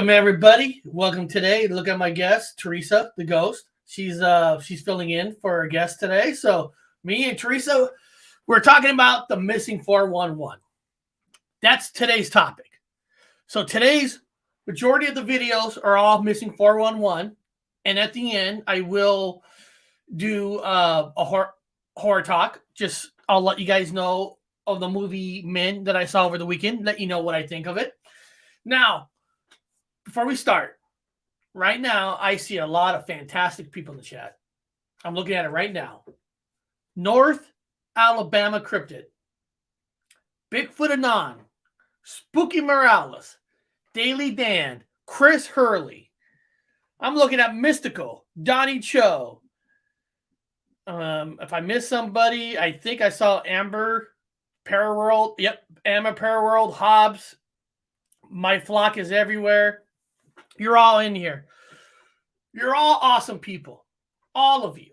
Welcome everybody. Welcome today. Look at my guest, Teresa, the ghost. She's filling in for our guest today. So me and Teresa, we're talking about the missing 411. That's today's topic. So today's majority of the videos are all missing 411, and at the end I will do a horror talk. Just I'll let you guys know of the movie Men that I saw over the weekend. Let you know what I think of it. Now, before we start, right now, I see a lot of fantastic people in the chat. I'm looking at it right now. North Alabama Cryptid, Bigfoot Anon, Spooky Morales, Daily Dan, Chris Hurley. I'm looking at Mystical, Donnie Cho. If I missed somebody, I think I saw Amber Paraworld. Yep, Amber Paraworld, Hobbs. My flock is everywhere. You're all in here. You're all awesome people. All of you.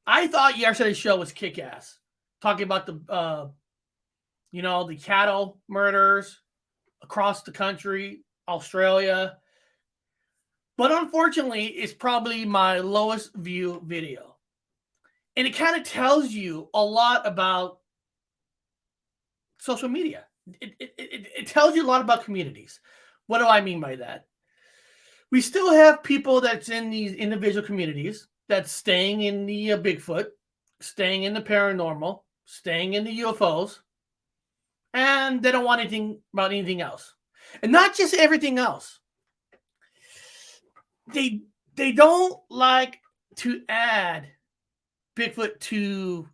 I thought yesterday's show was kick-ass. Talking about the cattle murders across the country, Australia. But unfortunately, it's probably my lowest view video. And it kind of tells you a lot about social media. It tells you a lot about communities. What do I mean by that? We still have people that's in these individual communities that's staying in the Bigfoot, staying in the paranormal, staying in the UFOs, and they don't want anything about anything else. And not just everything else. They don't like to add Bigfoot to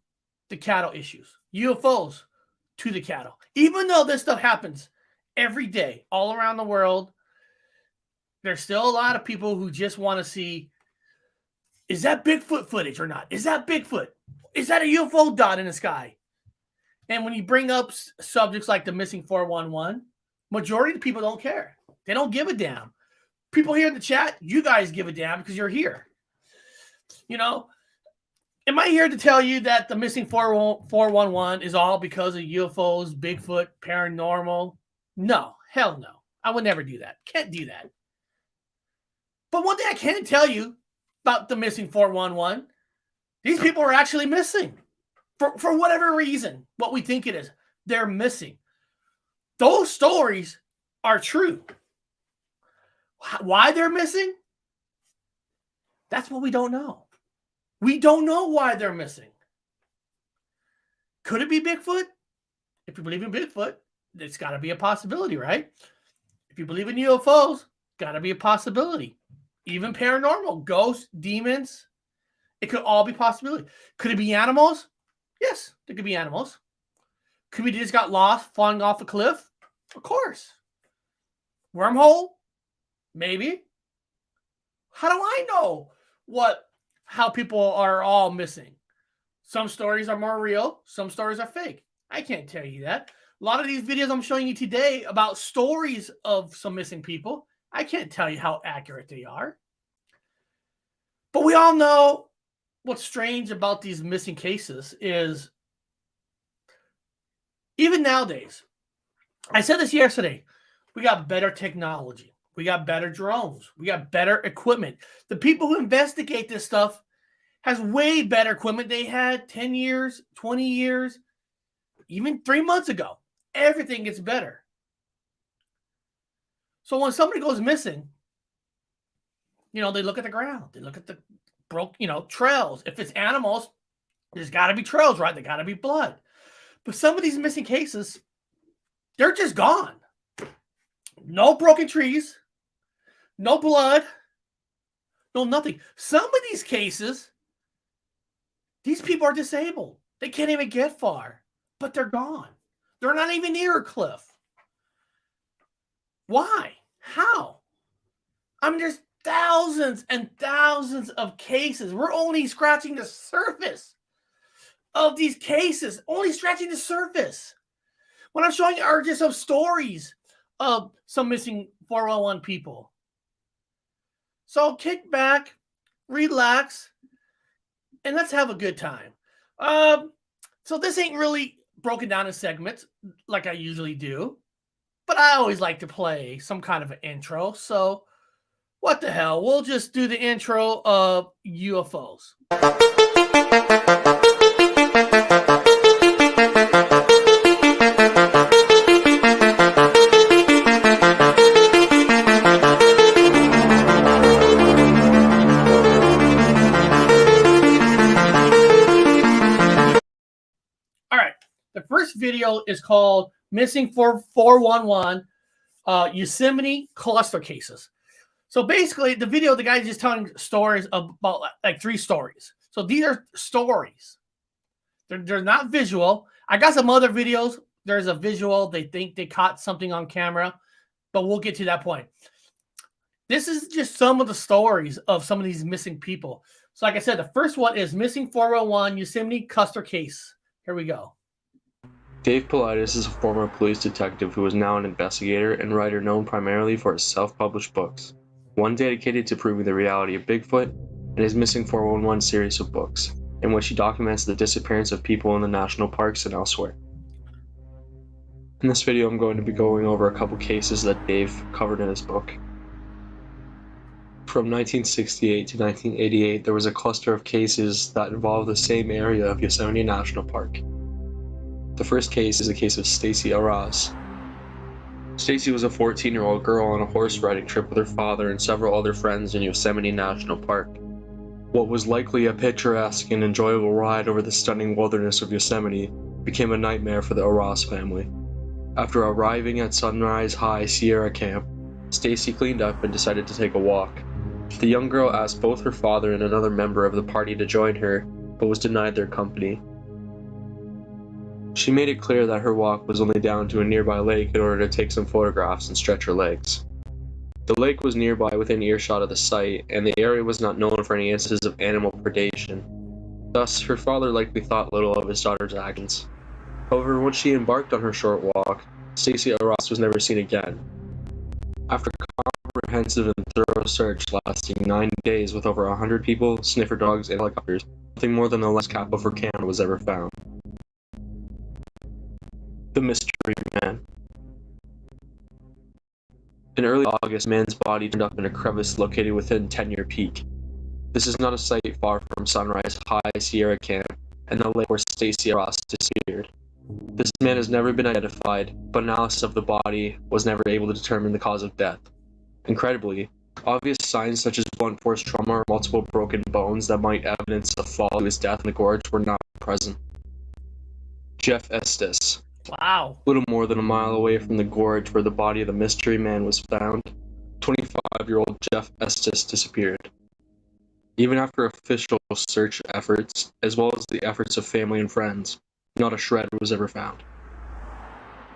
the cattle issues, UFOs to the cattle. Even though this stuff happens every day all around the world, there's still a lot of people who just want to see, is that Bigfoot footage or not? Is that Bigfoot? Is that a UFO dot in the sky? And when you bring up subjects like the missing 411, majority of the people don't care. They don't give a damn. People here in the chat, you guys give a damn because you're here. You know, am I here to tell you that the missing 411 is all because of UFOs, Bigfoot, paranormal? No, hell no. I would never do that. Can't do that. But one thing I can tell you about the missing 411, these people are actually missing. For whatever reason, what we think it is, they're missing. Those stories are true. Why they're missing? That's what we don't know. We don't know why they're missing. Could it be Bigfoot? If you believe in Bigfoot, it's got to be a possibility, right? If you believe in UFOs, got to be a possibility. Even paranormal, ghosts, demons, it could all be possibility. Could it be animals? Yes, there could be animals. Could we just got lost falling off a cliff? Of course. Wormhole? Maybe. How do I know how people are all missing? Some stories are more real. Some stories are fake. I can't tell you that. A lot of these videos I'm showing you today about stories of some missing people, I can't tell you how accurate they are. But we all know what's strange about these missing cases is even nowadays, I said this yesterday, we got better technology. We got better drones. We got better equipment. The people who investigate this stuff has way better equipment they had 10 years, 20 years, even 3 months ago. Everything gets better. So when somebody goes missing, they look at the ground. They look at the trails. If it's animals, there's got to be trails, right? There got to be blood. But some of these missing cases, they're just gone. No broken trees, no blood, no nothing. Some of these cases, these people are disabled. They can't even get far, but they're gone. They're not even near a cliff. Why? How? I mean, there's thousands and thousands of cases. We're only scratching the surface of these cases. Only scratching the surface. What I'm showing you are just some stories of some missing 411 people. So kick back, relax, and let's have a good time. So this ain't really broken down in segments like I usually do. but I always like to play some kind of an intro. So what the hell? We'll just do the intro of UFOs. All right. The first video is called Missing 411 Yosemite Cluster Cases. So basically, the video, the guy's just telling stories about like 3 stories. So these are stories. They're not visual. I got some other videos. There's a visual. They think they caught something on camera, but we'll get to that point. This is just some of the stories of some of these missing people. So like I said, the first one is Missing 401 Yosemite Cluster Case. Here we go. Dave Paulides is a former police detective who is now an investigator and writer known primarily for his self-published books, one dedicated to proving the reality of Bigfoot, and his Missing 411 series of books, in which he documents the disappearance of people in the national parks and elsewhere. In this video, I'm going to be going over a couple cases that Dave covered in his book. From 1968 to 1988, there was a cluster of cases that involved the same area of Yosemite National Park. The first case is the case of Stacy Arras. Stacy was a 14-year-old girl on a horse riding trip with her father and several other friends in Yosemite National Park. What was likely a picturesque and enjoyable ride over the stunning wilderness of Yosemite became a nightmare for the Arras family. After arriving at Sunrise High Sierra Camp, Stacy cleaned up and decided to take a walk. The young girl asked both her father and another member of the party to join her, but was denied their company. She made it clear that her walk was only down to a nearby lake in order to take some photographs and stretch her legs. The lake was nearby within earshot of the site, and the area was not known for any instances of animal predation. Thus, her father likely thought little of his daughter's actions. However, once she embarked on her short walk, Stacy Arras was never seen again. After comprehensive and thorough search lasting 9 days with over 100 people, sniffer dogs, and helicopters, nothing more than the last cap of her camera was ever found. The Mystery Man. In early August, a man's body turned up in a crevice located within Tenure Peak. This is not a site far from Sunrise High Sierra Camp and the lake where Stacy Arras disappeared. This man has never been identified, but analysis of the body was never able to determine the cause of death. Incredibly, obvious signs such as blunt force trauma or multiple broken bones that might evidence a fall to his death in the gorge were not present. Jeff Estes. Wow. A little more than a mile away from the gorge where the body of the mystery man was found, 25-year-old Jeff Estes disappeared. Even after official search efforts, as well as the efforts of family and friends, not a shred was ever found.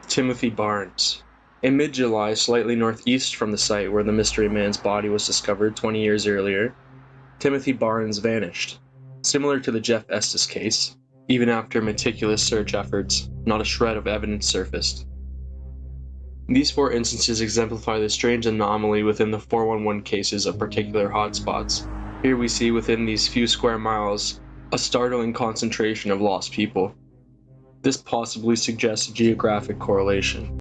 Timothy Barnes. In mid-July, slightly northeast from the site where the mystery man's body was discovered 20 years earlier, Timothy Barnes vanished. Similar to the Jeff Estes case, even after meticulous search efforts, not a shred of evidence surfaced. These 4 instances exemplify the strange anomaly within the 411 cases of particular hotspots. Here we see within these few square miles a startling concentration of lost people. This possibly suggests a geographic correlation.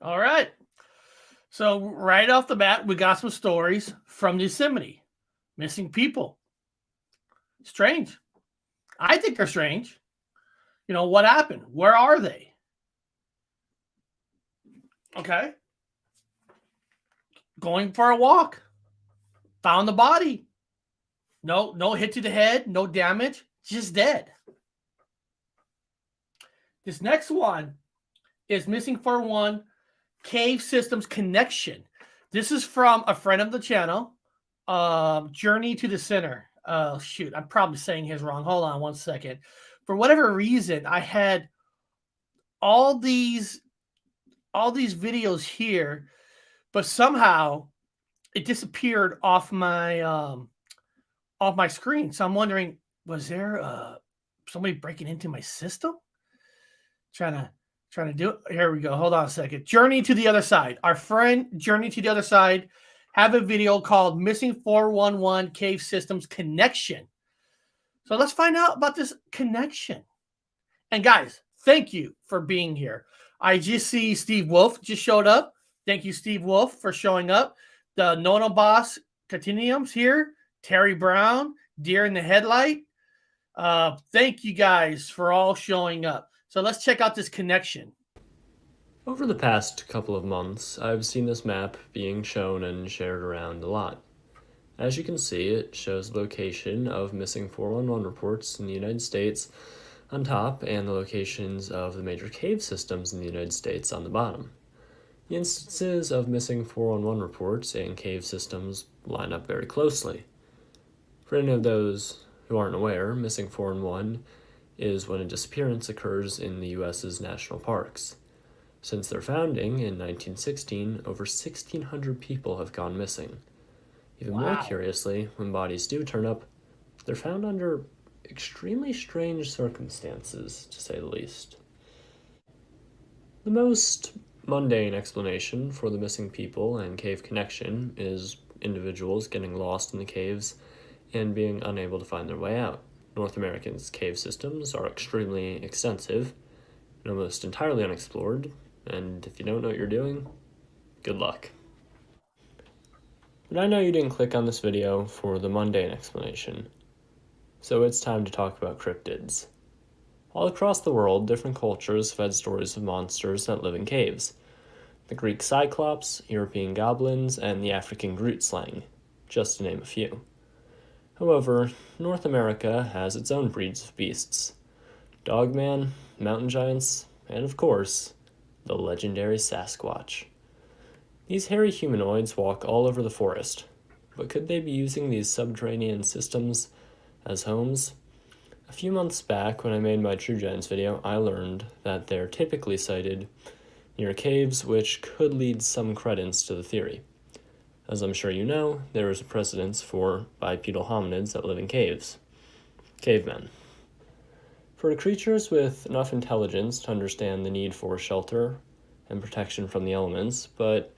All right. So right off the bat, we got some stories from Yosemite. Missing people. Strange. I think they're strange. You know, what happened? Where are they? Okay. Going for a walk. Found the body. No hit to the head, no damage, just dead. This next one is Missing 401 Cave Systems Connection. This is from a friend of the channel, Journey to the Center. Oh, shoot. I'm probably saying his wrong. Hold on one second. For whatever reason, I had all these videos here, but somehow it disappeared off my screen. So I'm wondering, was there somebody breaking into my system? Trying to do it. Here we go. Hold on a second. Journey to the Other Side. Our friend Journey to the Other Side have a video called Missing 411 Cave Systems Connection. So let's find out about this connection. And guys, thank you for being here. I just see Steve Wolf just showed up. Thank you, Steve Wolf, for showing up. The Nona Boss Continuums here. Terry Brown, Deer in the Headlight. Thank you guys for all showing up. So let's check out this connection. Over the past couple of months, I've seen this map being shown and shared around a lot. As you can see, it shows the location of missing 411 reports in the United States on top and the locations of the major cave systems in the United States on the bottom. The instances of missing 411 reports and cave systems line up very closely. For any of those who aren't aware, missing 411 is when a disappearance occurs in the U.S.'s national parks. Since their founding in 1916, over 1,600 people have gone missing. Even more curiously, when bodies do turn up, they're found under extremely strange circumstances, to say the least. The most mundane explanation for the missing people and cave connection is individuals getting lost in the caves and being unable to find their way out. North America's cave systems are extremely extensive and almost entirely unexplored, and if you don't know what you're doing, good luck. But I know you didn't click on this video for the mundane explanation, so it's time to talk about cryptids. All across the world, different cultures have had stories of monsters that live in caves. The Greek Cyclops, European goblins, and the African Groot slang, just to name a few. However, North America has its own breeds of beasts. Dogman, mountain giants, and of course, the legendary Sasquatch. These hairy humanoids walk all over the forest, but could they be using these subterranean systems as homes? A few months back, when I made my True Giants video, I learned that they're typically sighted near caves, which could lead some credence to the theory. As I'm sure you know, there is a precedence for bipedal hominids that live in caves. Cavemen. For creatures with enough intelligence to understand the need for shelter and protection from the elements, but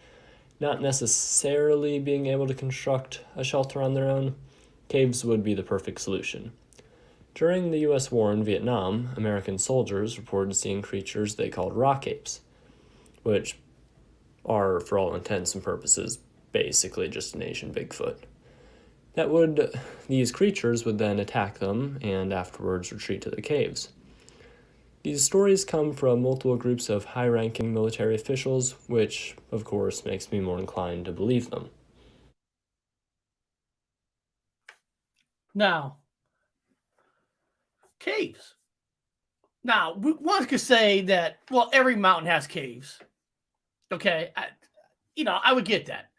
not necessarily being able to construct a shelter on their own, caves would be the perfect solution. During the U.S. war in Vietnam, American soldiers reported seeing creatures they called rock apes, which are, for all intents and purposes, basically just an Asian Bigfoot. These creatures would then attack them and afterwards retreat to the caves. These stories come from multiple groups of high-ranking military officials, which, of course, makes me more inclined to believe them. Now, caves. Now, one could say that, well, every mountain has caves. Okay, I would get that.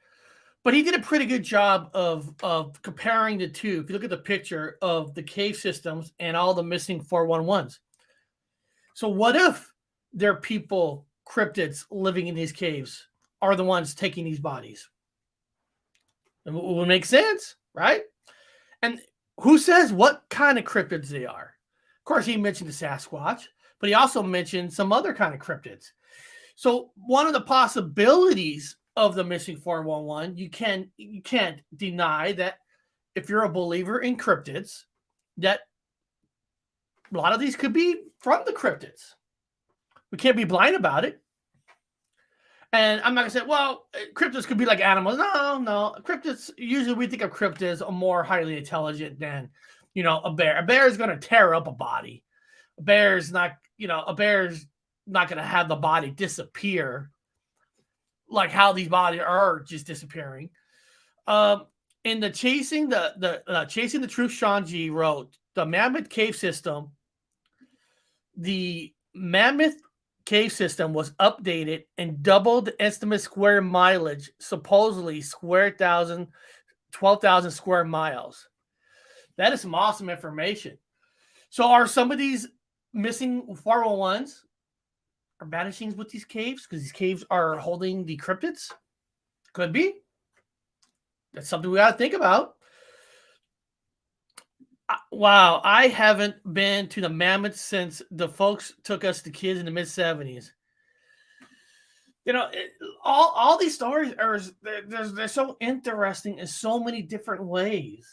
But he did a pretty good job of comparing the two. If you look at the picture of the cave systems and all the missing 411s. So what if there are people, cryptids, living in these caves are the ones taking these bodies? It would make sense, right? And who says what kind of cryptids they are? Of course, he mentioned the Sasquatch, but he also mentioned some other kind of cryptids. So one of the possibilities of the missing 411, you can't deny that if you're a believer in cryptids, that a lot of these could be from the cryptids. We can't be blind about it. And I'm not gonna say, well, cryptids could be like animals. No. Cryptids, usually we think of cryptids are more highly intelligent than, a bear. A bear is gonna tear up a body. A bear's not gonna have the body disappear like how these bodies are just disappearing. In the Chasing the Truth, Sean G wrote the Mammoth Cave System. The Mammoth Cave System was updated and doubled the estimate square mileage, supposedly 12,000 square miles. That is some awesome information. So are some of these missing 401s are vanishings with these caves because these caves are holding the cryptids? Could be. That's something we got to think about. Wow, I haven't been to the Mammoth since the folks took us, the kids, in the mid-70s. All these stories they're so interesting in so many different ways.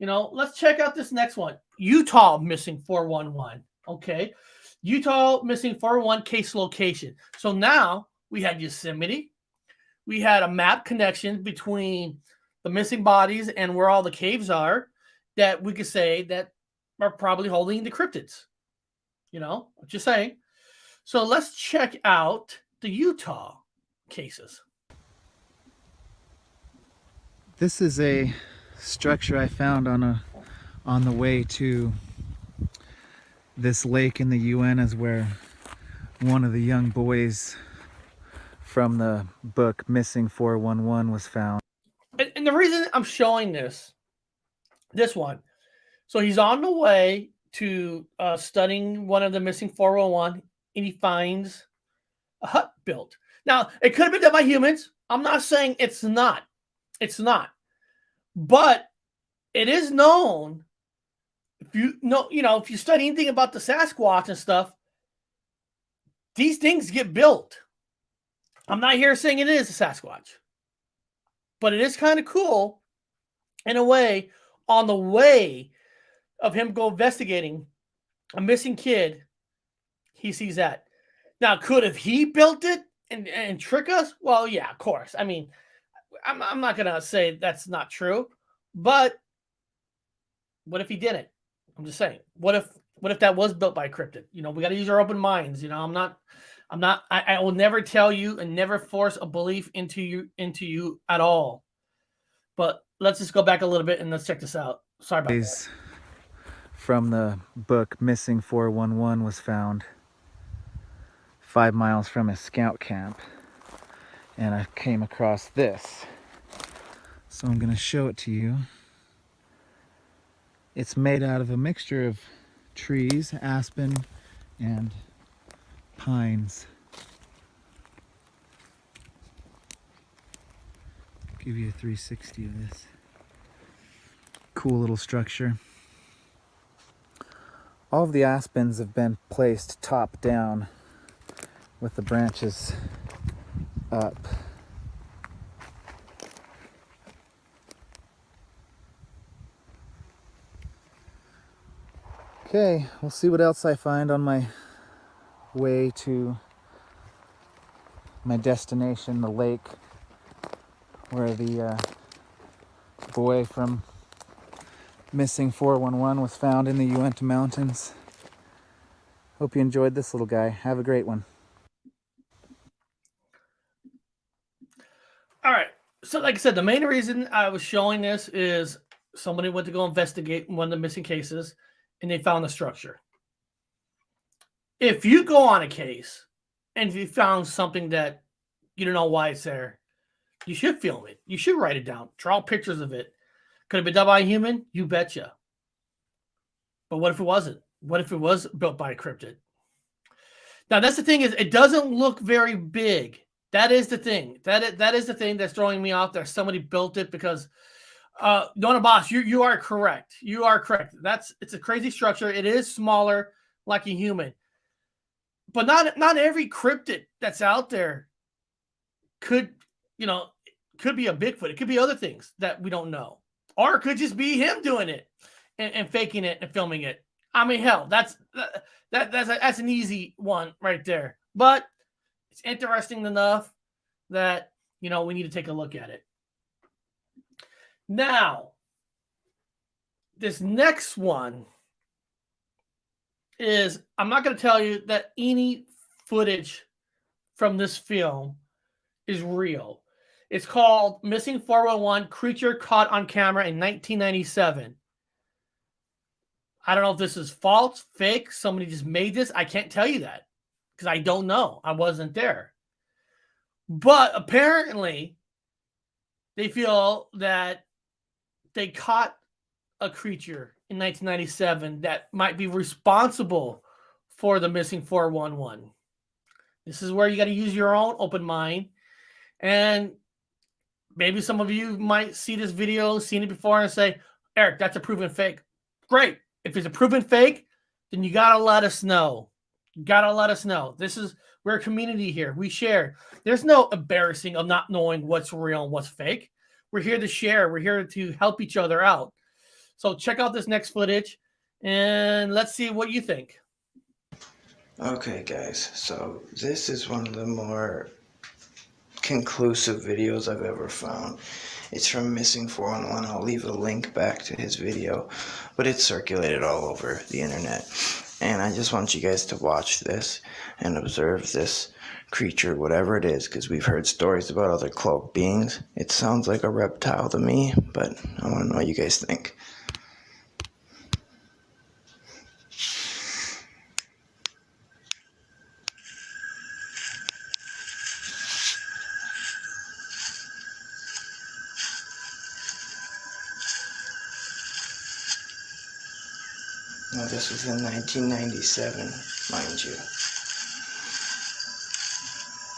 Let's check out this next one. Utah missing 411. Okay. Utah missing 411 case location. So now we had Yosemite. We had a map connection between the missing bodies and where all the caves are that we could say that are probably holding the cryptids. Just saying. So let's check out the Utah cases. This is a structure I found on the way to this lake in the UN, is where one of the young boys from the book Missing 411 was found. And the reason I'm showing this one, so he's on the way to studying one of the missing 411, and he finds a hut built. Now, it could have been done by humans. I'm not saying it's not. It's not. But it is known, if you study anything about the Sasquatch and stuff, these things get built. I'm not here saying it is a Sasquatch, but it is kind of cool in a way. On the way of him go investigating a missing kid, he sees that. Now, could have he built it and trick us? Well, yeah, of course. I mean, I'm not gonna say that's not true, but what if he didn't? I'm just saying. What if that was built by a cryptid? We got to use our open minds. I will never tell you and never force a belief into you at all. But let's just go back a little bit and let's check this out. Sorry about that. From the book Missing 411 was found 5 miles from his scout camp, and I came across this, so I'm going to show it to you. It's made out of a mixture of trees, aspen and pines. I'll give you a 360 of this cool little structure. All of the aspens have been placed top down with the branches up. Okay, we'll see what else I find on my way to my destination, the lake where the boy from Missing 411 was found in the Uinta Mountains. Hope you enjoyed this little guy. Have a great one. All right. So like I said, the main reason I was showing this is somebody went to go investigate one of the missing cases and they found the structure. If you go on a case and if you found something that you don't know why it's there, you should film it. You should write it down. Draw pictures of it. Could it be done by a human? You betcha. But what if it wasn't? What if it was built by a cryptid? Now, that's the thing, is it doesn't look very big. That is the thing. That is the thing that's throwing me off there. Somebody built it because Donna Boss, you are correct. You are correct. It's a crazy structure. It is smaller like a human. But not every cryptid that's out there could be a Bigfoot. It could be other things that we don't know. Or it could just be him doing it and faking it and filming it. I mean, hell, that's an easy one right there. But it's interesting enough that, we need to take a look at it. Now, this next one is, I'm not going to tell you that any footage from this film is real. It's called Missing 411, Creature Caught on Camera in 1997. I don't know if this is false, fake, somebody just made this. I can't tell you that because I don't know. I wasn't there. But apparently, they feel that they caught a creature in 1997 that might be responsible for the missing 411. This is where you got to use your own open mind. And maybe some of you might see this video, seen it before, and say, Eric, that's a proven fake. Great. If it's a proven fake, then you got to let us know. You got to let us know. We're a community here. We share. There's no embarrassing of not knowing what's real and what's fake. We're here to share. We're here to help each other out. So check out this next footage and let's see what you think. Okay, guys, so this is one of the more conclusive videos I've ever found. It's from Missing 411. I'll leave a link back to his video, but it's circulated all over the internet. And I just want you guys to watch this and observe this creature, whatever it is, because we've heard stories about other cloaked beings. It sounds like a reptile to me, but I want to know what you guys think. Now, this was in 1997, mind you.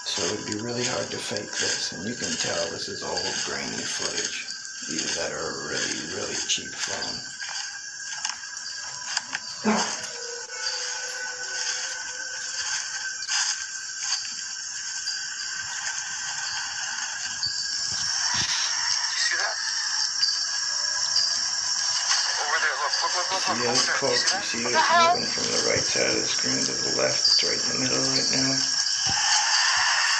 So it would be really hard to fake this, and you can tell this is old, grainy footage. Either that or a really, really cheap phone. See this quote? You see it moving from the right side of the screen to the left? It's right in the middle right now.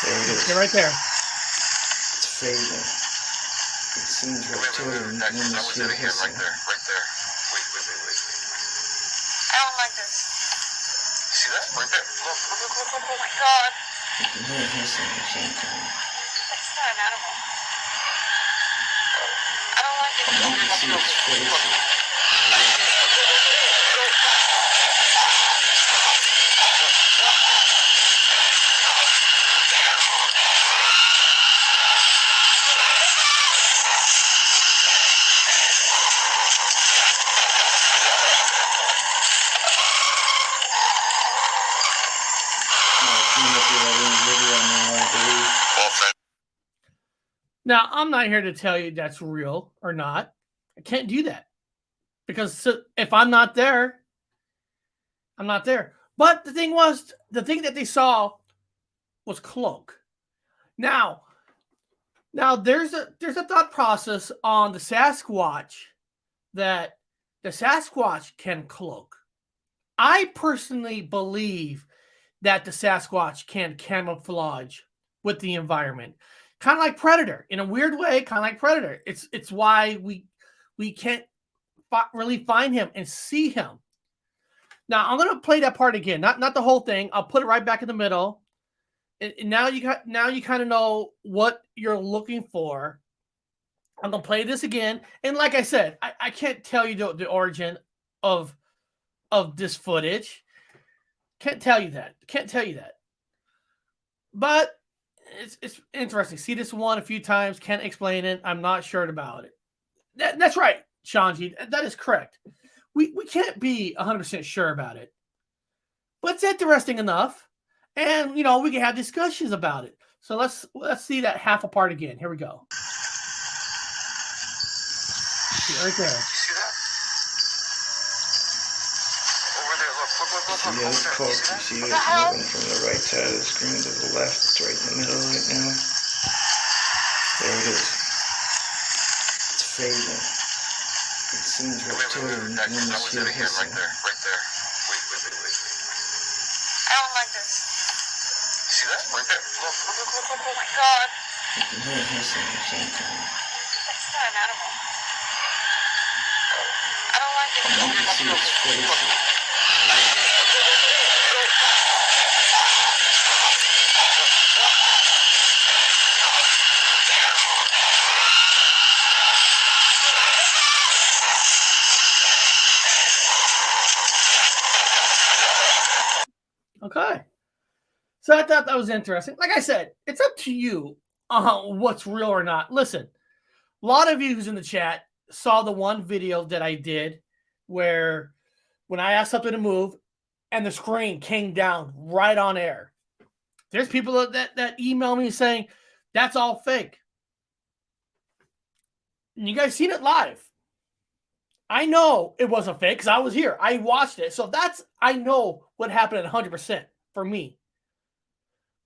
There it is. You're right there. It's fading. It seems reptilian when you see it hissing. Right there. Wait. I don't like this. You see that? Right there. Look. Oh my god. You can hear it hissing at the same time. That's not an animal. I don't like it. And you can see its face. Now, I'm not here to tell you that's real or not. I can't do that because if I'm not there, I'm not there. But the thing that they saw was cloak. Now there's a thought process on the Sasquatch that the Sasquatch can cloak. I personally believe that the Sasquatch can camouflage with the environment. Kind of like Predator, in a weird way, kind of like Predator. It's why we can't really find him and see him. Now I'm gonna play that part again, not the whole thing. I'll put it right back in the middle. And now you kind of know what you're looking for. I'm gonna play this again, and like I said, I can't tell you the origin of this footage. Can't tell you that. But it's interesting. See this one a few times. Can't explain it. I'm not sure about it. That's right, Shanji. That is correct. We can't be 100% sure about it. But it's interesting enough. And, we can have discussions about it. So let's see that half apart again. Here we go. See right there. You see that? Over there, look. See this quote? You see it moving from the right side of the screen to the left. It's right in the middle right now. There it is. It's fading. It seems reptilian when you see it hissing. Right there. Wait. I don't like this. You see that? Right there. Look. Oh my god. You can hear it hissing at the same time. That's not an animal. I don't like it. And you can see its face. Okay. So I thought that was interesting. Like I said, it's up to you what's real or not. Listen, a lot of you who's in the chat saw the one video that I did where when I asked something to move and the screen came down right on air. There's people that email me saying that's all fake. And you guys seen it live. I know it wasn't fake because I was here. I watched it. So I know what happened at 100% for me.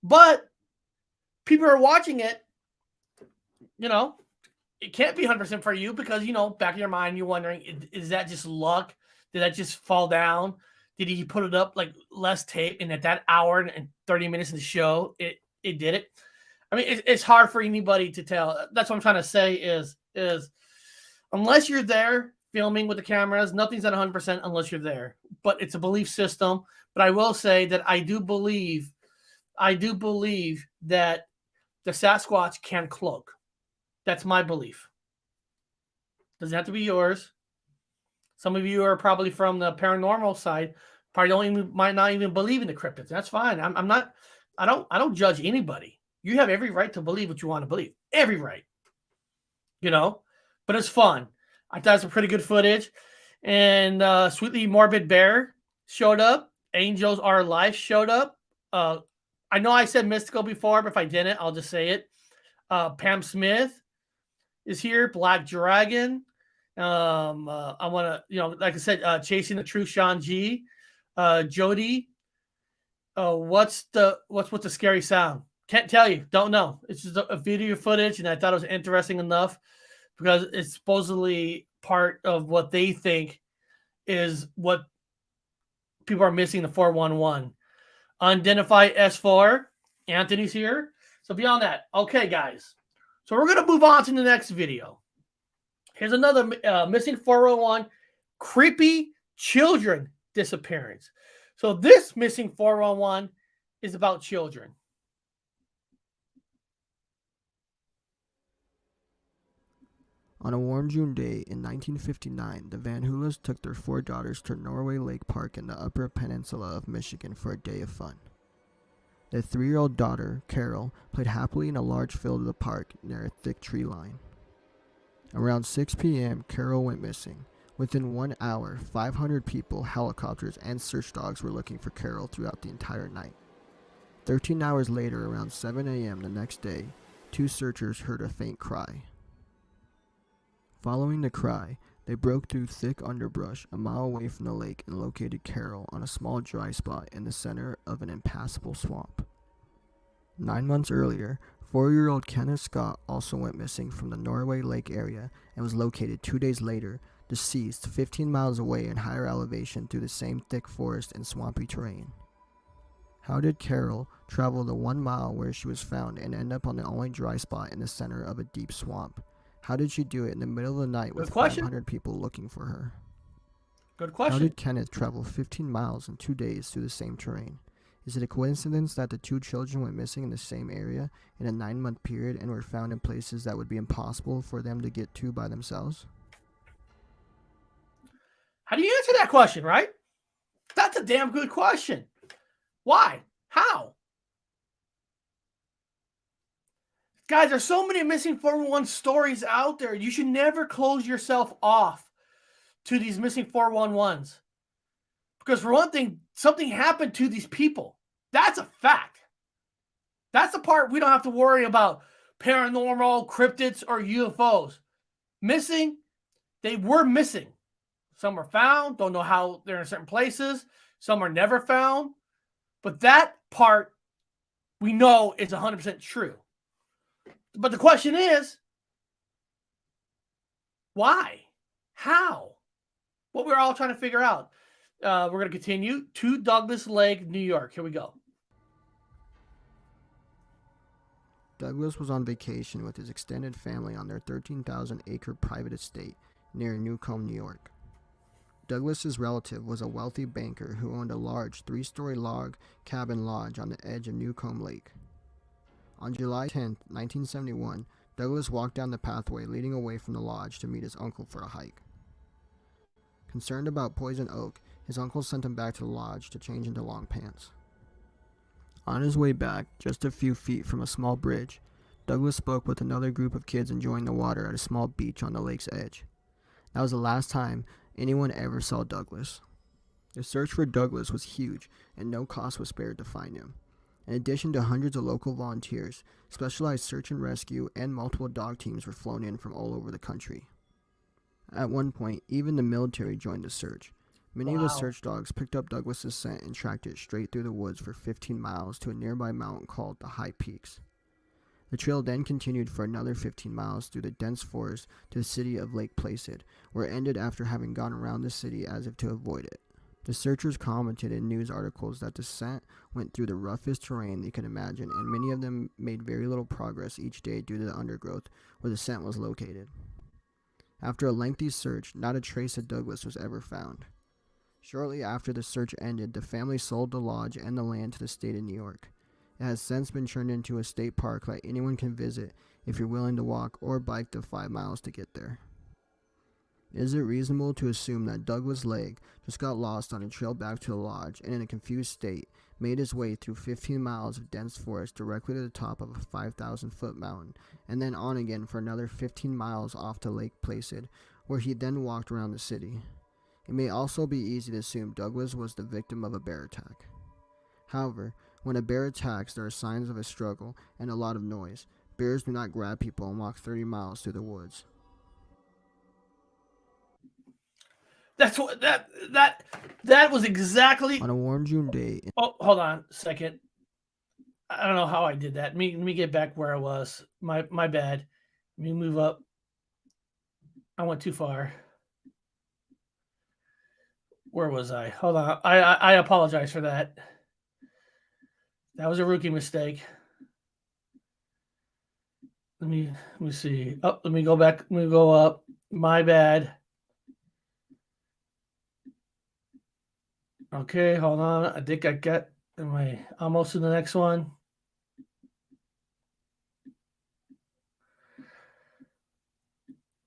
But people are watching it, it can't be 100% for you because, back in your mind, you're wondering, is that just luck? Did that just fall down? Did he put it up like less tape? And at that hour and 30 minutes of the show, it did it. I mean, it's hard for anybody to tell. That's what I'm trying to say is unless you're there filming with the cameras, nothing's at 100% unless you're there. But it's a belief system. But I will say that I do believe that the Sasquatch can cloak. That's my belief. Doesn't have to be yours. Some of you are probably from the paranormal side, probably might not even believe in the cryptids. That's fine. I'm not. I don't judge anybody. You have every right to believe what you want to believe. Every right. But it's fun. I thought it's some pretty good footage. And Sweetly Morbid Bear showed up. Angels Are Life showed up. I know I said mystical before, but if I didn't, I'll just say it. Pam Smith is here. Black Dragon. I want to, like I said, Chasing the Truth, Sean G. Jody. What's with the scary sound? Can't tell you. Don't know. It's just a video footage, and I thought it was interesting enough because it's supposedly part of what they think is what people are missing, the 411. Unidentified S4. Anthony's here. So beyond that, okay, guys. So we're going to move on to the next video. Here's another missing 411 creepy children disappearance. So this missing 411 is about children. On a warm June day in 1959, the Van Hulas took their 4 daughters to Norway Lake Park in the Upper Peninsula of Michigan for a day of fun. Their 3-year-old daughter, Carol, played happily in a large field of the park near a thick tree line. Around 6 p.m., Carol went missing. Within 1 hour, 500 people, helicopters, and search dogs were looking for Carol throughout the entire night. 13 hours later, around 7 a.m. the next day, 2 searchers heard a faint cry. Following the cry, they broke through thick underbrush a mile away from the lake and located Carol on a small dry spot in the center of an impassable swamp. 9 months earlier, 4-year-old Kenneth Scott also went missing from the Norway Lake area and was located 2 days later, deceased 15 miles away in higher elevation through the same thick forest and swampy terrain. How did Carol travel the 1 mile where she was found and end up on the only dry spot in the center of a deep swamp? How did she do it in the middle of the night with 500 people looking for her? Good question. How did Kenneth travel 15 miles in 2 days through the same terrain? Is it a coincidence that the 2 children went missing in the same area in a 9-month period and were found in places that would be impossible for them to get to by themselves? How do you answer that question, right? That's a damn good question. Why? How? Guys, there's so many missing 411 stories out there. You should never close yourself off to these missing 411s. Because for one thing, something happened to these people. That's a fact. That's the part we don't have to worry about paranormal, cryptids, or UFOs. Missing, they were missing. Some are found, don't know how they're in certain places. Some are never found. But that part we know is 100% true. But the question is, why? How? What we're all trying to figure out. We're going to continue to Douglas Lake, New York. Here we go. Douglas was on vacation with his extended family on their 13,000-acre private estate near Newcomb, New York. Douglas's relative was a wealthy banker who owned a large 3-story log cabin lodge on the edge of Newcomb Lake. On July 10, 1971, Douglas walked down the pathway leading away from the lodge to meet his uncle for a hike. Concerned about poison oak, his uncle sent him back to the lodge to change into long pants. On his way back, just a few feet from a small bridge, Douglas spoke with another group of kids enjoying the water at a small beach on the lake's edge. That was the last time anyone ever saw Douglas. The search for Douglas was huge, and no cost was spared to find him. In addition to hundreds of local volunteers, specialized search and rescue and multiple dog teams were flown in from all over the country. At one point, even the military joined the search. Many of the search dogs picked up Douglas's scent and tracked it straight through the woods for 15 miles to a nearby mountain called the High Peaks. The trail then continued for another 15 miles through the dense forest to the city of Lake Placid, where it ended after having gone around the city as if to avoid it. The searchers commented in news articles that the descent went through the roughest terrain they could imagine, and many of them made very little progress each day due to the undergrowth where the scent was located. After a lengthy search, not a trace of Douglas was ever found. Shortly after the search ended, the family sold the lodge and the land to the state of New York. It has since been turned into a state park that anyone can visit if you're willing to walk or bike the 5 miles to get there. Is it reasonable to assume that Douglas Legg just got lost on a trail back to the lodge and in a confused state made his way through 15 miles of dense forest directly to the top of a 5,000-foot mountain and then on again for another 15 miles off to Lake Placid, where he then walked around the city? It may also be easy to assume Douglas was the victim of a bear attack. However, when a bear attacks, there are signs of a struggle and a lot of noise. Bears do not grab people and walk 30 miles through the woods. That's what that was exactly. On a warm June day. Oh, hold on a second. I don't know how I did that. Let me get back where I was. My bad. Let me move up. I went too far. Where was I? Hold on. I apologize for that. That was a rookie mistake. Let me see. Oh, let me go back. Let me go up. My bad. Okay, hold on. I think I got. Am I almost to the next one?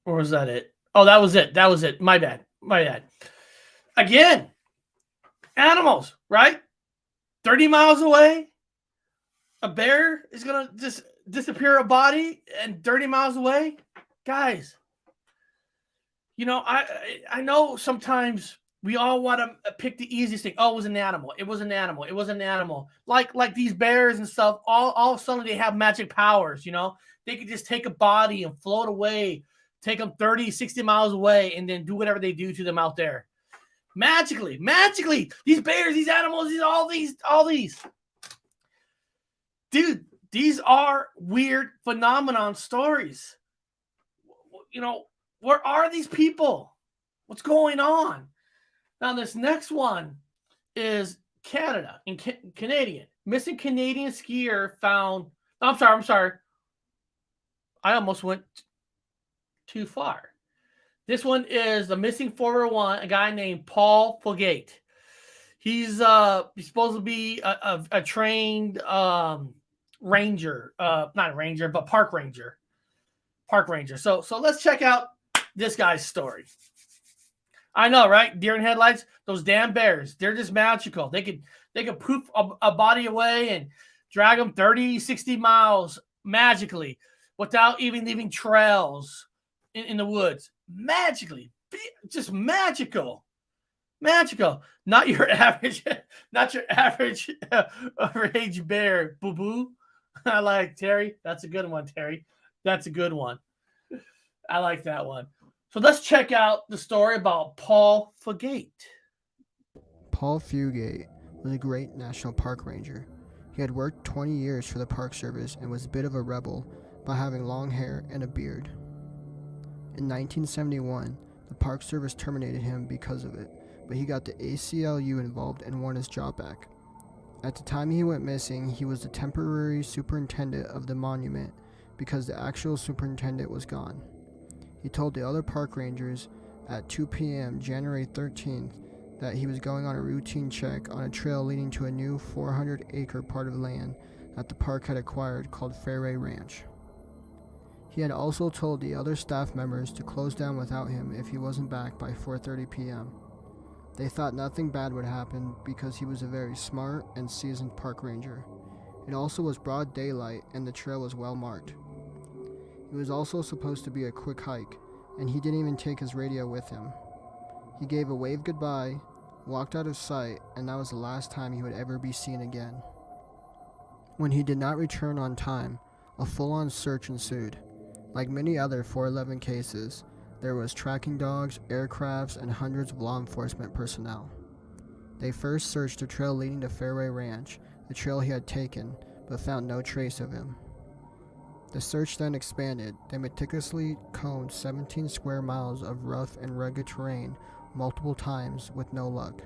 Or was that it? Oh, that was it. That was it. My bad. My bad. Again, animals, right? 30 miles away, a bear is going to just disappear a body, and 30 miles away, guys, you know, I know sometimes we all want to pick the easiest thing. Oh, it was an animal. It was an animal. It was an animal. Like these bears and stuff, all of a sudden they have magic powers, you know? They could just take a body and float away, take them 30, 60 miles away, and then do whatever they do to them out there. Magically, these bears, these animals, all these. Dude, these are weird phenomenon stories. You know, where are these people? What's going on? Now, this next one is Canada, in Canadian. Missing Canadian skier found. I'm sorry. I almost went too far. This one is the missing 401, a guy named Paul Fulgate. He's supposed to be a trained ranger, not ranger, but park ranger. So let's check out this guy's story. I know, right? Deer in headlights. Those damn bears. They're just magical. They could poof a body away and drag them 30, 60 miles magically without even leaving trails in the woods. Magically, just magical. Not your average overage bear. Boo boo. I like Terry. That's a good one, Terry. That's a good one. I like that one. So let's check out the story about Paul Fulgate. Paul Fulgate was a great national park ranger. He had worked 20 years for the Park Service and was a bit of a rebel by having long hair and a beard. In 1971, the Park Service terminated him because of it, but he got the ACLU involved and won his job back. At the time he went missing, he was the temporary superintendent of the monument because the actual superintendent was gone. He told the other park rangers at 2 p.m. January 13th that he was going on a routine check on a trail leading to a new 400-acre part of land that the park had acquired called Fairway Ranch. He had also told the other staff members to close down without him if he wasn't back by 4:30 p.m. They thought nothing bad would happen because he was a very smart and seasoned park ranger. It also was broad daylight and the trail was well marked. It was also supposed to be a quick hike, and he didn't even take his radio with him. He gave a wave goodbye, walked out of sight, and that was the last time he would ever be seen again. When he did not return on time, a full-on search ensued. Like many other 411 cases, there was tracking dogs, aircrafts, and hundreds of law enforcement personnel. They first searched the trail leading to Fairway Ranch, the trail he had taken, but found no trace of him. The search then expanded. They meticulously combed 17 square miles of rough and rugged terrain multiple times with no luck.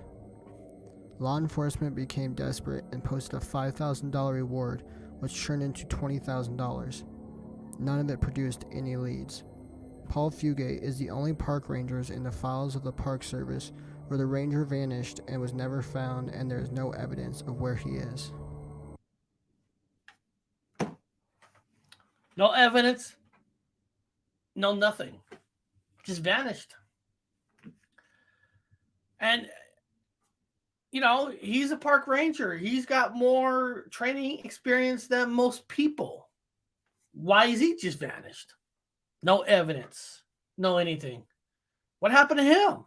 Law enforcement became desperate and posted a $5,000 reward, which turned into $20,000. None of it produced any leads. Paul Fugate is the only park ranger in the files of the Park Service where the ranger vanished and was never found, and there is no evidence of where he is. No evidence. No nothing. Just vanished. And, you know, he's a park ranger. He's got more training experience than most people. Why is he just vanished? No evidence. No anything. What happened to him?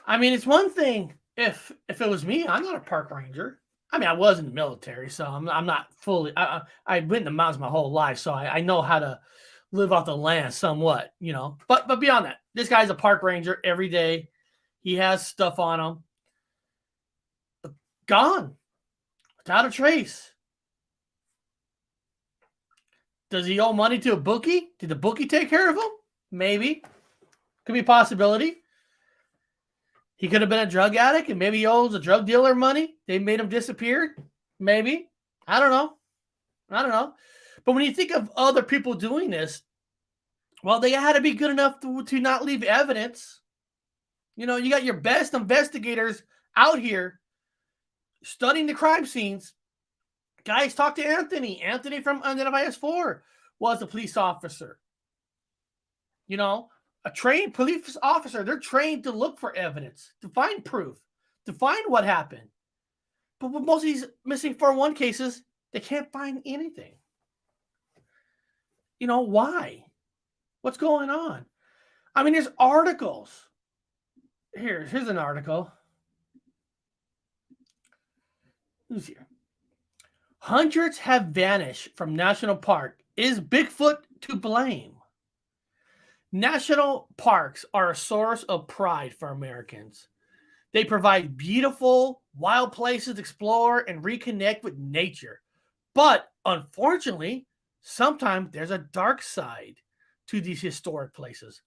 I mean, it's one thing if it was me. I'm not a park ranger. I mean, I was in the military, so I'm not fully. I went in the mountains my whole life, so I know how to live off the land somewhat, you know. But beyond that, this guy's a park ranger every day. He has stuff on him. But gone, without a trace. Does he owe money to a bookie? Did the bookie take care of him? Maybe. Could be a possibility. He could have been a drug addict and maybe he owes a drug dealer money. They made him disappear. Maybe. I don't know. But when you think of other people doing this, well, they had to be good enough to not leave evidence. You know, you got your best investigators out here studying the crime scenes. Guys, talk to Anthony. Anthony from Unidentified 4 was a police officer. You know, a trained police officer, they're trained to look for evidence, to find proof, to find what happened. But with most of these missing 411 cases, they can't find anything. You know, why? What's going on? I mean, there's articles. Here's an article. Who's here? Hundreds have vanished from national park. Is Bigfoot to blame? National parks are a source of pride for Americans. They provide beautiful, wild places to explore and reconnect with nature. But unfortunately, sometimes there's a dark side to these historic places.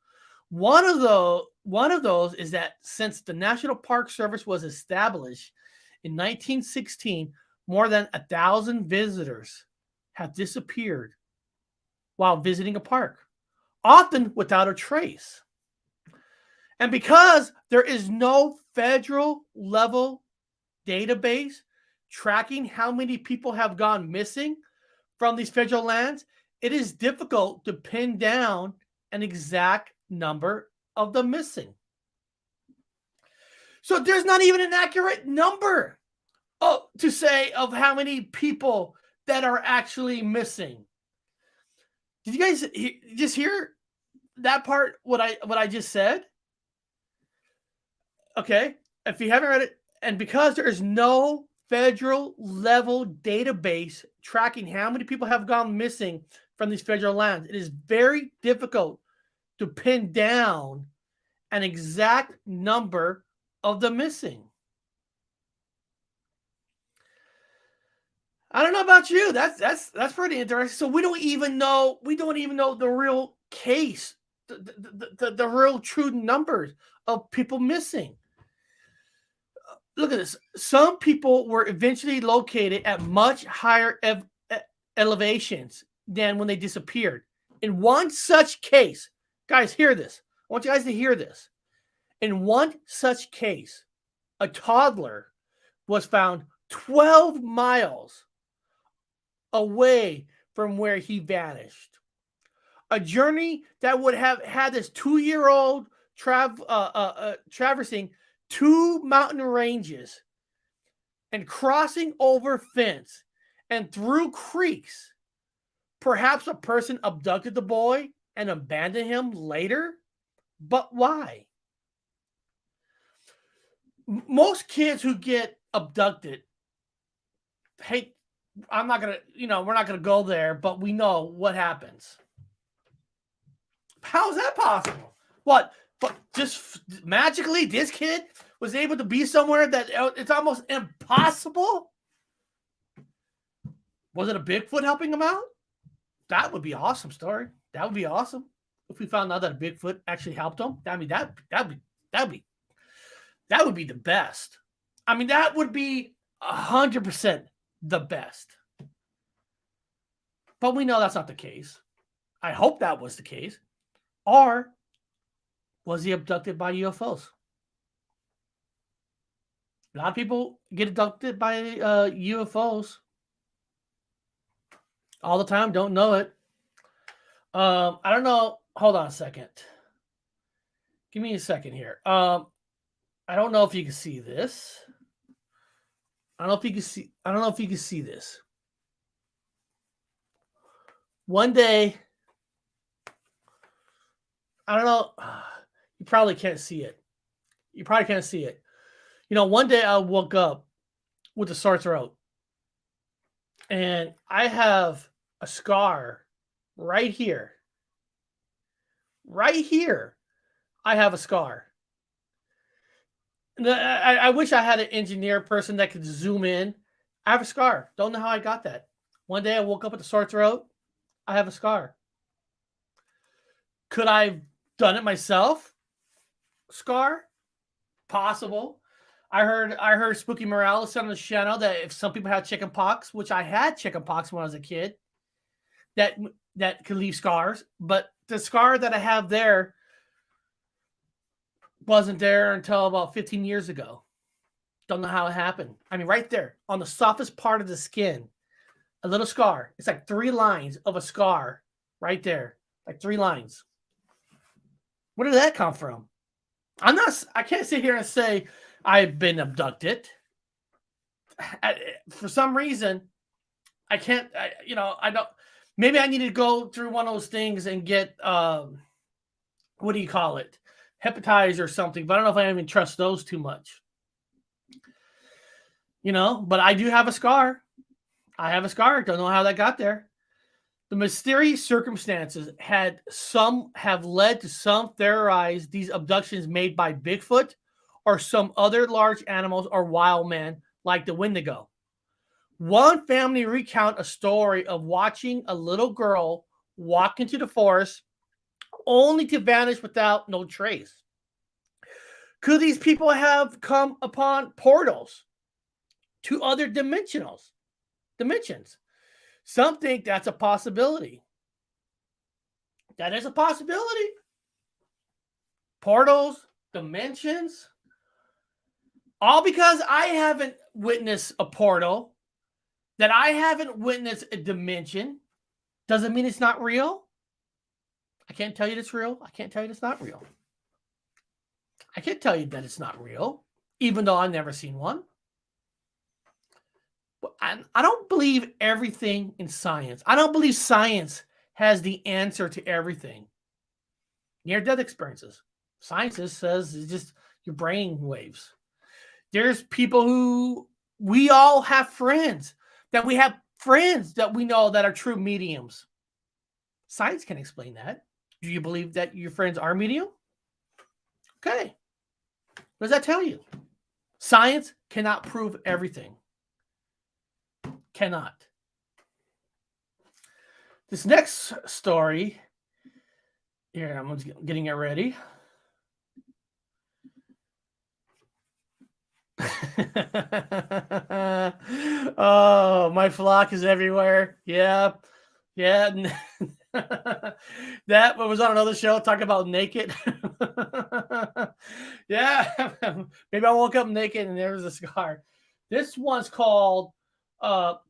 One of those is that since the National Park Service was established in 1916, more than 1,000 visitors have disappeared while visiting a park, often without a trace. And because there is no federal level database tracking how many people have gone missing from these federal lands, it is difficult to pin down an exact number of the missing. So there's not even an accurate number to say of how many people that are actually missing. Did you guys just hear that part? What I just said? Okay, if you haven't read it, and because there is no federal level database tracking how many people have gone missing from these federal lands, it is very difficult to pin down an exact number of the missing. I don't know about you. That's pretty interesting. So we don't even know the real case, the real true numbers of people missing. Look at this. Some people were eventually located at much higher elevations than when they disappeared. In one such case, guys, hear this. I want you guys to hear this. In one such case, a toddler was found 12 miles away from where he vanished. A journey that would have had this 2-year-old traversing 2 mountain ranges and crossing over fence and through creeks. Perhaps a person abducted the boy and abandoned him later. But why? Most kids who get abducted, hey, we're not gonna go there, but we know what happens. How is that possible? What? But just magically, this kid was able to be somewhere that it's almost impossible? Was it a Bigfoot helping him out? That would be an awesome story. That would be awesome if we found out that a Bigfoot actually helped him. I mean, that would be the best. I mean, that would be 100% the best. But we know that's not the case. I hope that was the case. Or was he abducted by UFOs? A lot of people get abducted by UFOs all the time, don't know it. I don't know. Hold on a second. Give me a second here. I don't know if you can see this. I don't know if you can see this. One day, I don't know. You probably can't see it. One day I woke up with a sore throat. And I have a scar right here. Right here, I have a scar. I wish I had an engineer person that could zoom in. I have a scar. Don't know how I got that. One day I woke up with a sore throat. I have a scar. Could I have done it myself? Scar? Possible. I heard Spooky Morales on the channel that if some people had chicken pox, which I had chicken pox when I was a kid, that could leave scars. But the scar that I have there wasn't there until about 15 years ago. Don't know how it happened. I mean, right there on the softest part of the skin, a little scar. It's like 3 lines of a scar right there, like 3 lines. Where did that come from? I can't sit here and say I've been abducted. For some reason, I can't, I don't, maybe I need to go through one of those things and get, what do you call it? Hepatitis or something, but I don't know if I even trust those too much. But I do have a scar. Don't know how that got there. The mysterious circumstances have led to some theorize these abductions made by Bigfoot or some other large animals or wild man like the Wendigo. One family recount a story of watching a little girl walk into the forest only to vanish without no trace. Could these people have come upon portals to other dimensions? Some think that's a possibility. That is a possibility. Portals, dimensions. All because I haven't witnessed a portal, that I haven't witnessed a dimension, doesn't mean it's not real. I can't tell you it's real. I can't tell you it's not real. I can't tell you that it's not real, even though I've never seen one. I don't believe everything in science. I don't believe science has the answer to everything. Near-death experiences. Science says it's just your brain waves. There's people who, we all have friends that we know that are true mediums. Science can explain that. Do you believe that your friends are medium? Okay. What does that tell you? Science cannot prove everything. Cannot. This next story, here, I'm getting it ready. Oh, my flock is everywhere. Yeah. That was on another show talking about naked. Yeah. Maybe I woke up naked and there was a scar. This one's called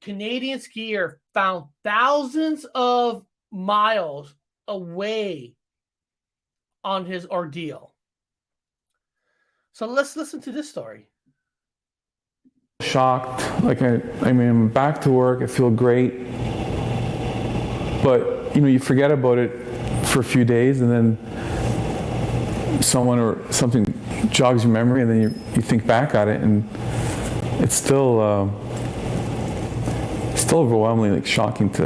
Canadian skier found thousands of miles away on his ordeal. So let's listen to this story. Shocked, I'm back to work, I feel great, but you forget about it for a few days, and then someone or something jogs your memory, and then you think back at it, and it's still overwhelmingly shocking to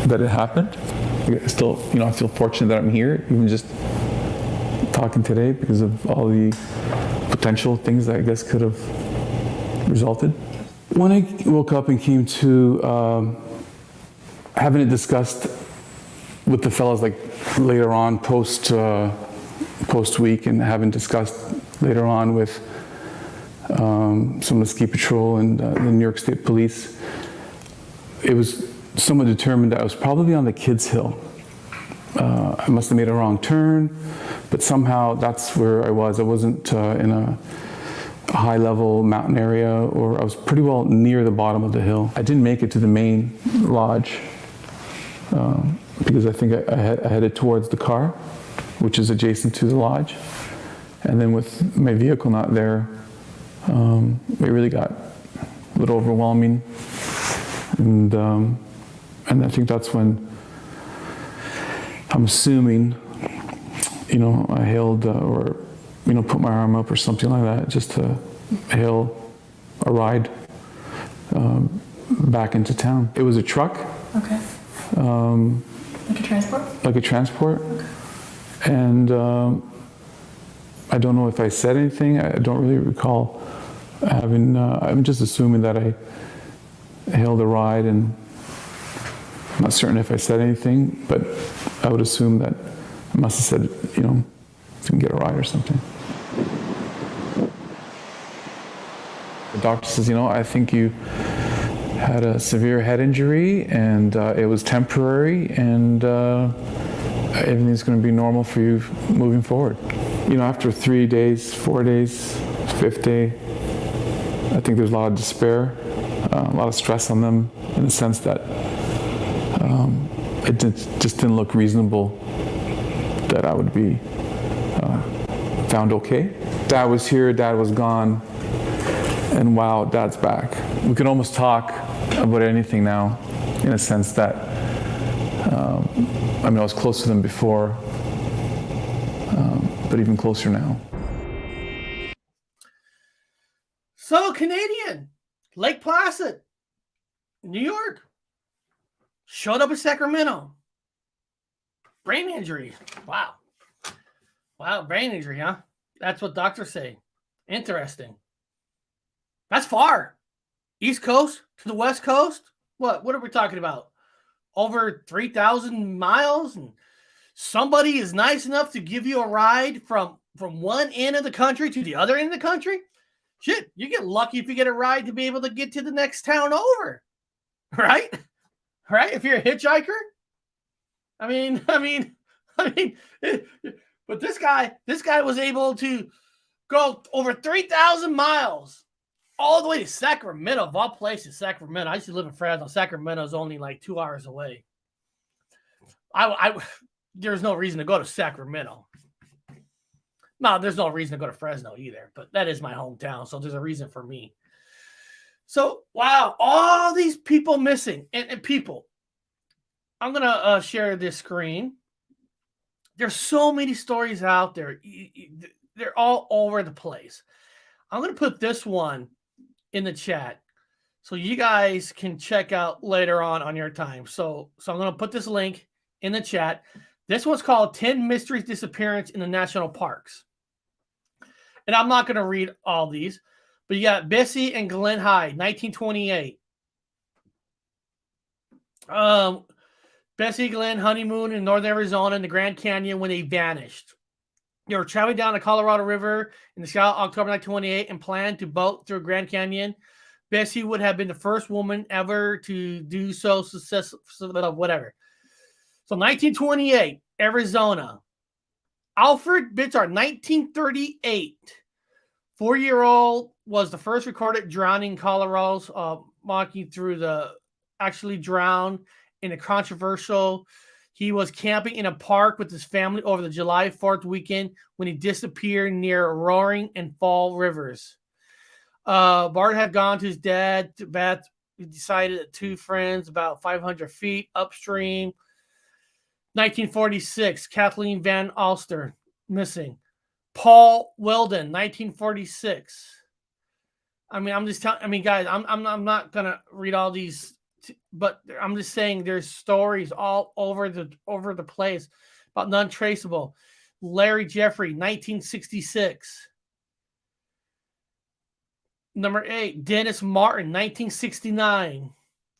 that it happened. Still, I feel fortunate that I'm here, even just talking today, because of all the potential things that I guess could have resulted. When I woke up and came to, having it discussed with the fellas like later on post week, and having discussed later on with some of the ski patrol and the New York State Police, it was somewhat determined that I was probably on the Kids Hill. I must have made a wrong turn, but somehow that's where I was. I wasn't in a high-level mountain area, or I was pretty well near the bottom of the hill. I didn't make it to the main lodge because I think I headed towards the car, which is adjacent to the lodge. And then with my vehicle not there, it really got a little overwhelming. And I think that's when, I'm assuming, I hailed or, put my arm up or something like that, just to hail a ride back into town. It was a truck. Okay. Like a transport? Like a transport. Okay. And I don't know if I said anything. I don't really recall having, I'm just assuming that I hailed a ride, and I'm not certain if I said anything, but I would assume that I must have said, you can get a ride or something. The doctor says, I think you had a severe head injury, and it was temporary, and everything's going to be normal for you moving forward. After 3 days, 4 days, 5th day, I think there's a lot of despair, a lot of stress on them, in the sense that it just didn't look reasonable that I would be found okay. Dad was here, Dad was gone, and wow, Dad's back. We could almost talk about anything now, in a sense that, I was close to them before, but even closer now. So Canadian, Lake Placid, New York, showed up in Sacramento. Brain injury. Wow. Wow, brain injury, huh? That's what doctors say. Interesting. That's far. East Coast to the West Coast? What are we talking about? Over 3,000 miles? And somebody is nice enough to give you a ride from one end of the country to the other end of the country? Shit, you get lucky if you get a ride to be able to get to the next town over. Right? Right? If you're a hitchhiker? But this guy was able to go over 3,000 miles all the way to Sacramento, of all places. Sacramento. I used to live in Fresno. Sacramento is only like 2 hours away. There's no reason to go to Sacramento. No, there's no reason to go to Fresno either, but that is my hometown, so there's a reason for me. So, wow, all these people missing. And people, I'm going to share this screen. There's so many stories out there. They're all over the place. I'm going to put this one in the chat so you guys can check out later on your time. So I'm going to put this link in the chat. This one's called 10 Mysteries Disappearance in the National Parks. And I'm not going to read all these, but you got Bessie and Glenn Hyde, 1928. Bessie and Glenn honeymoon in northern Arizona in the Grand Canyon when they vanished. They were traveling down the Colorado River in the sky October 1928 and planned to boat through Grand Canyon. Bessie would have been the first woman ever to do so successfully, whatever. So 1928, Arizona. Alfred Bitzard, 1938. 4-year-old was the first recorded drowning in Colorado, walking through actually drowned in a controversial. He was camping in a park with his family over the July 4th weekend when he disappeared near Roaring and Fall Rivers. Bart had gone to his dad to bath. He decided that two friends about 500 feet upstream. 1946, Kathleen Van Alster, missing. Paul Weldon, 1946. Guys, I'm not gonna read all these, but I'm just saying there's stories all over the place about none traceable. Larry Jeffrey, 1966. Number 8, Dennis Martin, 1969.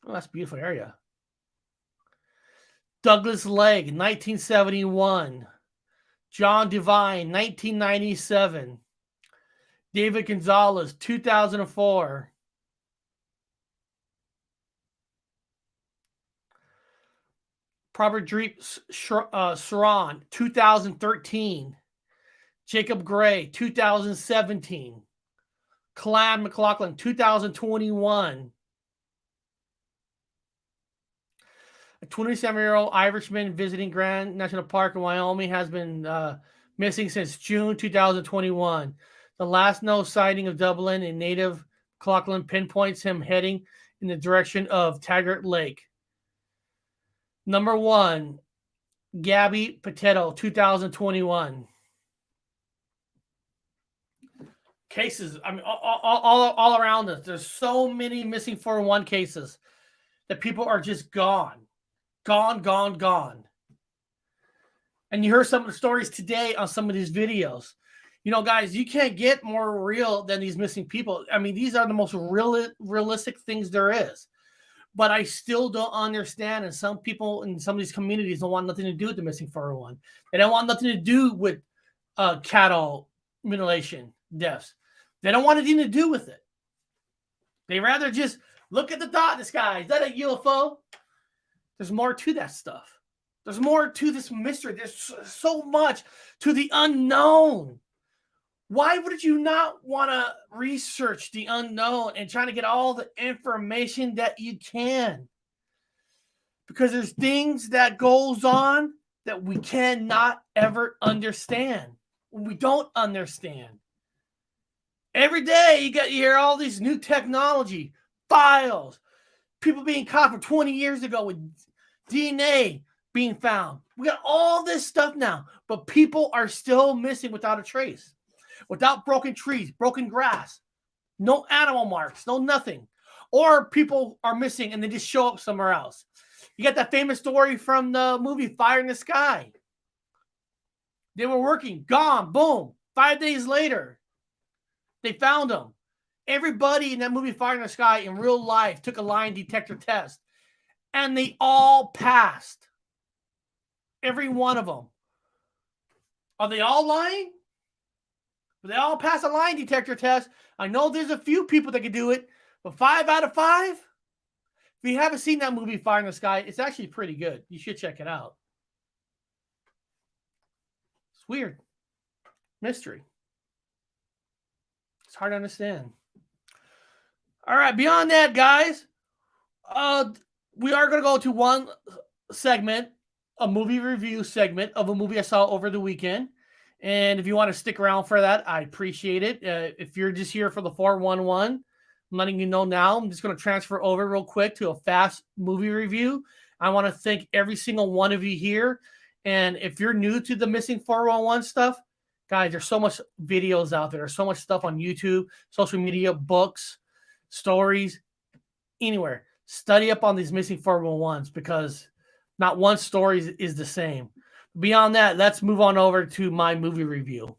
Oh, that's a beautiful area. Douglas Legg, 1971. John Devine, 1997. David Gonzalez, 2004. Robert Dreep Saran, 2013. Jacob Gray, 2017. Clan McLaughlin, 2021. A 27-year-old Irishman visiting Grand National Park in Wyoming has been missing since June 2021. The last known sighting of Dublin in native McLaughlin pinpoints him heading in the direction of Taggart Lake. Number 1, Gabby Potato, 2021. Cases, I mean, all around us. There's so many missing 411 cases that people are just gone. Gone. And you heard some of the stories today on some of these videos. You know, guys, you can't get more real than these missing people. I mean, these are the most realistic things there is. But I still don't understand, and some people in some of these communities don't want nothing to do with the missing 401. They don't want nothing to do with cattle mutilation deaths. They don't want anything to do with it. They rather just look at the dot in the sky. Is that a UFO? There's more to that stuff. There's more to this mystery. There's so much to the unknown. Why would you not want to research the unknown and try to get all the information that you can? Because there's things that goes on that we cannot ever understand. We don't understand. Every day you hear all these new technology, files, people being caught from 20 years ago with DNA being found. We got all this stuff now, but people are still missing without a trace. Without broken trees, broken grass, no animal marks, no nothing. Or people are missing and they just show up somewhere else. You got that famous story from the movie Fire in the Sky. They were working, gone, boom. 5 days later, they found them. Everybody in that movie Fire in the Sky in real life took a lie detector test. And they all passed. Every one of them. Are they all lying? They all pass a lie detector test. I know there's a few people that can do it, but 5 out of 5? If you haven't seen that movie, Fire in the Sky, it's actually pretty good. You should check it out. It's weird. Mystery. It's hard to understand. All right, beyond that, guys, we are going to go to one segment, a movie review segment of a movie I saw over the weekend. And if you want to stick around for that, I appreciate it. If you're just here for the 411, I'm letting you know now. I'm just going to transfer over real quick to a fast movie review. I want to thank every single one of you here. And if you're new to the missing 411 stuff, guys, there's so much videos out there. There's so much stuff on YouTube, social media, books, stories, anywhere. Study up on these missing 411s because not one story is the same. Beyond that, let's move on over to my movie review.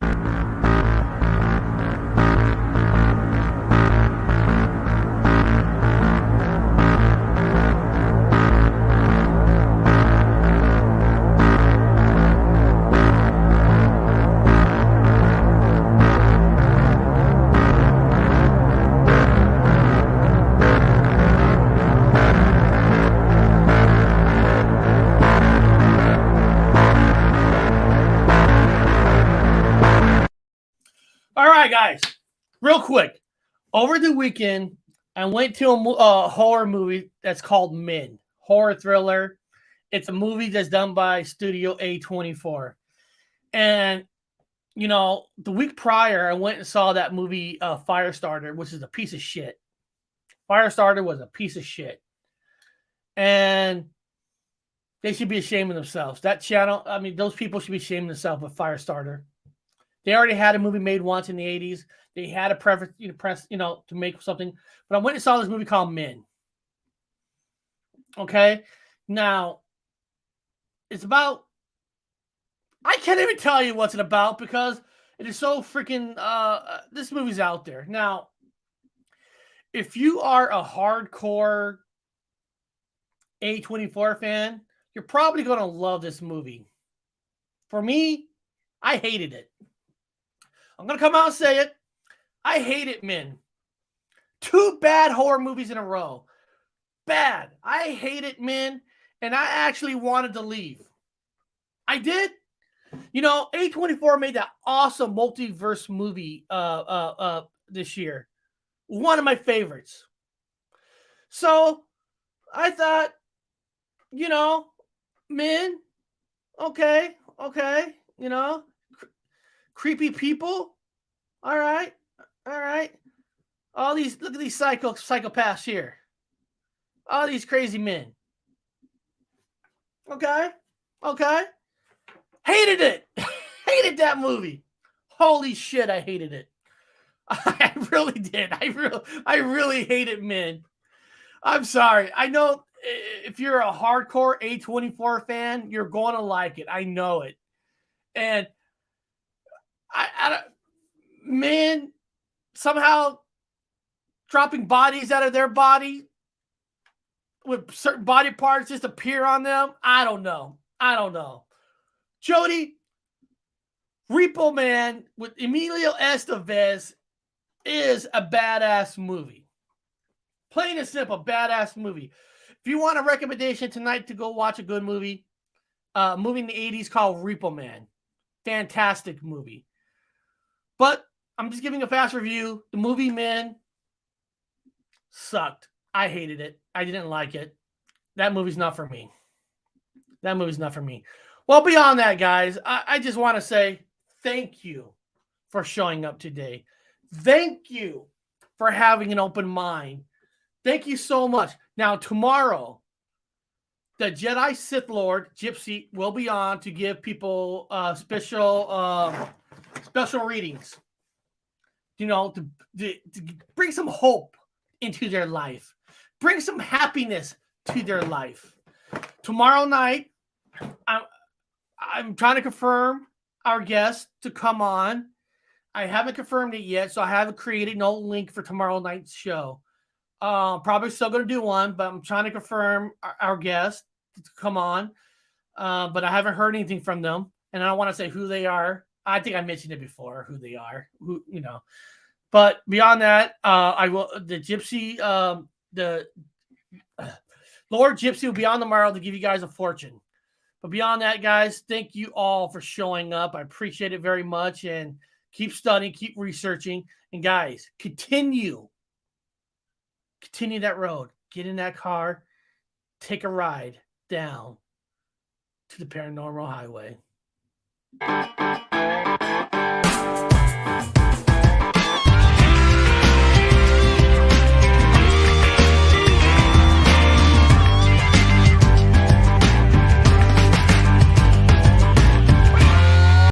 All right, guys, real quick. Over the weekend, I went to a horror movie that's called Min, horror thriller. It's a movie that's done by Studio A24. And, you know, the week prior, I went and saw that movie Firestarter, which is a piece of shit. Firestarter was a piece of shit. And they should be ashamed of themselves. That channel, I mean, those people should be ashamed of themselves with Firestarter. They already had a movie made once in the 80s. They had a preference, to make something. But I went and saw this movie called Min. Okay? Now, it's about... I can't even tell you what's it about because it is so freaking... this movie's out there. Now, if you are a hardcore A24 fan, you're probably going to love this movie. For me, I hated it. I'm going to come out and say it. I hate it, man. 2 bad horror movies in a row. Bad. I hate it, man. And I actually wanted to leave. I did. You know, A24 made that awesome multiverse movie this year. One of my favorites. So I thought, you know, men, okay, you know, creepy people, all right. All these, look at these psychopaths here. All these crazy men. Okay. Hated it. Hated that movie. Holy shit, I hated it. I really did. I really hate it, man. I'm sorry. I know if you're a hardcore A24 fan, you're going to like it. I know it. And man, somehow dropping bodies out of their body with certain body parts just appear on them. I don't know. Jody, Repo Man with Emilio Estevez is a badass movie. Plain and simple, badass movie. If you want a recommendation tonight to go watch a good movie, movie in the 80s called Repo Man. Fantastic movie. But I'm just giving a fast review. The movie, man, sucked. I hated it. I didn't like it. That movie's not for me. Well, beyond that, guys, I just want to say thank you for showing up today. Thank you for having an open mind. Thank you so much. Now, tomorrow, the Jedi Sith Lord, Gypsy, will be on to give people special readings. You know, to bring some hope into their life. Bring some happiness to their life. Tomorrow night, I'm trying to confirm our guest to come on. I haven't confirmed it yet, so I haven't created no link for tomorrow night's show. Probably still going to do one, but I'm trying to confirm our guest to come on. But I haven't heard anything from them, and I don't want to say who they are. I think I mentioned it before, who they are, But beyond that, I will. The Gypsy, the Lord Gypsy will be on tomorrow to give you guys a fortune. But beyond that, guys, thank you all for showing up. I appreciate it very much, and keep studying, keep researching, and guys, continue that road. Get in that car, take a ride down to the Paranormal Highway.